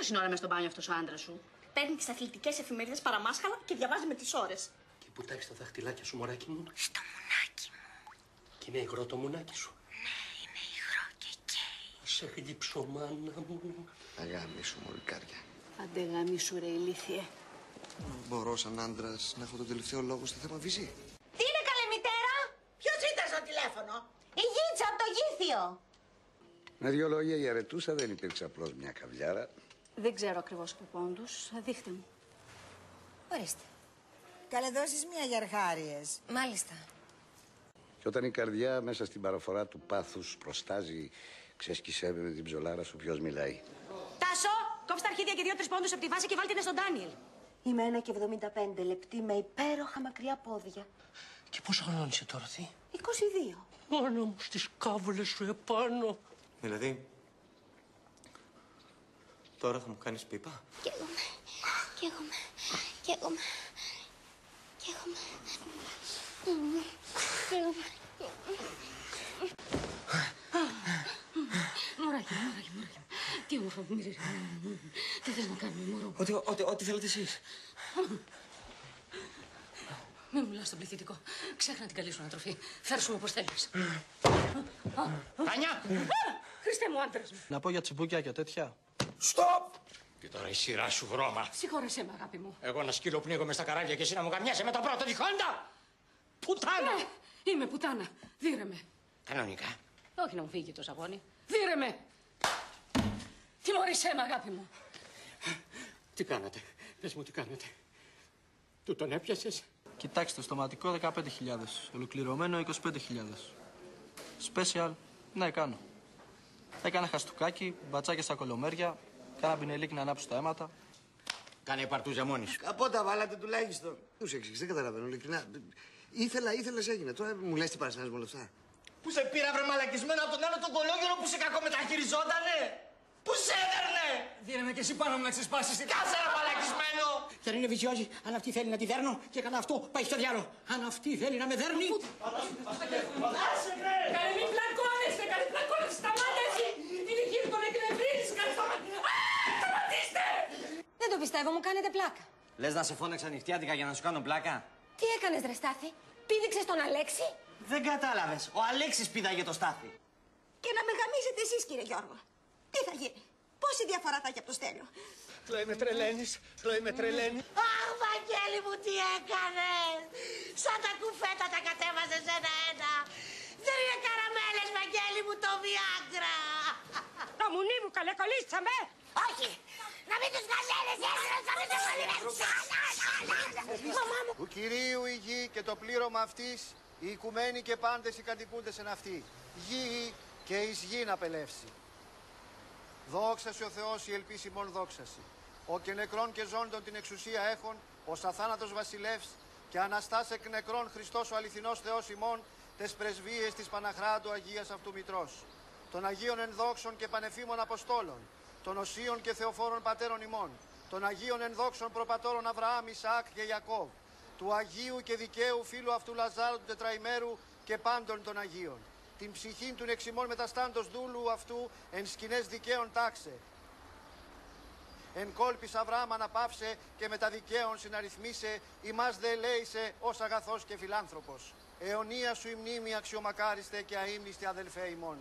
τόση ώρα μες στο μπάνιο αυτός ο άντρας σου? Παίρνει τις αθλητικές εφημερίδες παραμάσχαλα και διαβάζει με τις ώρες. Και πού τα έχεις τα δαχτυλάκια σου, μωράκι μου? Στο μουνάκι μου. Και είναι υγρό το μουνάκι σου? Ναι, είναι υγρό και καίει. Σε γλύψω, μάνα μου. Αγάμισου, μωρικάρια. Άντε γάμισου ρε ηλίθιε. Μπορώ σαν άντρας να έχω τον τελευταίο λόγο στο θέμα βυζί. Τι είναι καλέ μητέρα? Ποιος ήταν στο τηλέφωνο? Η Γίτσα από το Γήθιο. Με δυο λόγια η αρετούσα δεν υπήρξε απλώς μια καβλιάρα. Δεν ξέρω ακριβώς από πόντους. Δείχτε μου. Ορίστε. Καλέ δώσεις μία για αρχάριες. Μάλιστα. Και όταν η καρδιά μέσα στην παραφορά του πάθους προστάζει, ξέσκισέ με την ψολάρα σου ποιος μιλάει. Τάσο, κόψε τα αρχίδια και 2-3 πόντους από τη βάση και βάλτε στον Ντάνιελ. Είμαι 1,75 λεπτή με υπέροχα μακριά πόδια. Και πόσο χρόνο είσαι τώρα, Θη? 22. Μόνο μου στις κάβλες σου επάνω. Δηλαδή, τώρα θα μου κάνεις πίπα? Καίγομαι. Μωράκι. Τι όμορφα που μυρίζει. Τι θες να κάνουμε, μωρό? Ό,τι θέλετε εσείς. Μην μιλάς στον πληθυντικό. Ξέχνα την καλή σου ανατροφή. Φέρσου όπως θέλεις. Τάνια! Χριστέ μου, άντρας μου. Να πω για τσιμπούκια και τέτοια. Στοπ! Και τώρα η σειρά σου βρώμα. Συγχώρεσέ με, αγάπη μου. Εγώ ένα σκύλο πνίγομαι στα καράβια και εσύ να μου γαμιάσαι με το πρώτο διχόντα! Πουτάνα! Ναι, είμαι πουτάνα. Δίρε με. Κανονικά. Όχι να μου φύγει το σαγόνι. Δίρε με. Τιμωρήσέ με, αγάπη μου. Τι κάνατε, πες μου τι κάνατε. Του τον έπιασες? Κοιτάξτε, στοματικό 15.000. Ολοκληρωμένο 25.000. Special, ναι, κάνω. Έκανα χαστούκάκι, μπατσάκια στα κολομέρια, κάνα πινελίκι να ανάψω τα αίματα. Κάνε παρτούζα μόνη σου. Καπότα βάλατε τουλάχιστον. Τους εξηγείς, δεν καταλαβαίνω, ειλικρινά. Ήθελες, έγινε. Τώρα μου λες τι παραστάσεις με όλα αυτά. Που σε πήρα βρε μαλακισμένο από τον άλλο τον κολόγερο που σε κακό μεταχειριζότανε. Που σε έδερνε. Δίνε με και εσύ πάνω μου να ξεσπάσεις. Κάσε ρε μαλακισμένο. Και αν είναι βυσιόζη, αν αυτή θέλει να τη δέρνω και καλά αυτό πάει στο διάλογο. Αν αυτή θέλει να με δέρνει. Καλέ, μην πλακώνεστε, σταμάτα εσύ. Είναι γύρω τον εκνευρίζεις, σταματήστε. Δεν το πιστεύω, μου κάνετε πλάκα. Λες να σε φώναξα νυχτιάτικα για να σου κάνω πλάκα? Τι έκανες, ρε Στάθη? Πήδηξες τον Αλέξη? Δεν κατάλαβες. Ο Αλέξης πήδαγε το Στάθη. Και να με γαμίσετε εσείς, κύριε Γιώργο. Τι θα γίνει? Πόση διαφορά θα έχει από το Στέλιο? Χλώη με τρελαίνεις. Αχ, Βαγγέλη μου, τι έκανες! Σαν τα κουφέτα τα κατέβαζες ένα-ένα. Δεν είναι καραμέλες, Βαγγέλη μου, το Viagra. Το μουνί μου, καλέ, κολλήσαμε. Όχι! Να μην τους γαζέλες, έστρες, να μην τους γαζέλες. Μαμά μου! Του Κυρίου η γη και το πλήρωμα αυτής, οι οικουμένοι και πάντες οι κατοικούντες εν αυτή. Γη και εις γη να πελεύσει. Δόξασι ο Θεός η ελπίση μόν δόξασι. Ο και νεκρών και ζώντων την εξουσία έχων, ως αθάνατος βασιλεύς και αναστάς εκ νεκρών Χριστός ο αληθινός Θεός ημών, τες πρεσβείες της Παναχράντου Αγίας αυτού Μητρός. Των Αγίων ενδόξων και πανεφήμων Αποστόλων, των Οσίων και Θεοφόρων Πατέρων ημών, των Αγίων ενδόξων προπατώρων Αβραάμ, Ισαάκ και Ιακώβ, του Αγίου και δικαίου φίλου αυτού Λαζάρου του Τετραημέρου και πάντων των Αγίων. Την ψυχήν του εξημών μεταστάντος δούλου αυτού εν σκηνές δικαίων τάξε. Εν κόλπης Αβραάμ αναπαύσε και με τα δικαίων συναριθμίσε, ημάς δε ελέησε ως αγαθός και φιλάνθρωπος. Αιωνία σου η μνήμη αξιομακάριστε και αείμνηστη αδελφέ ημών.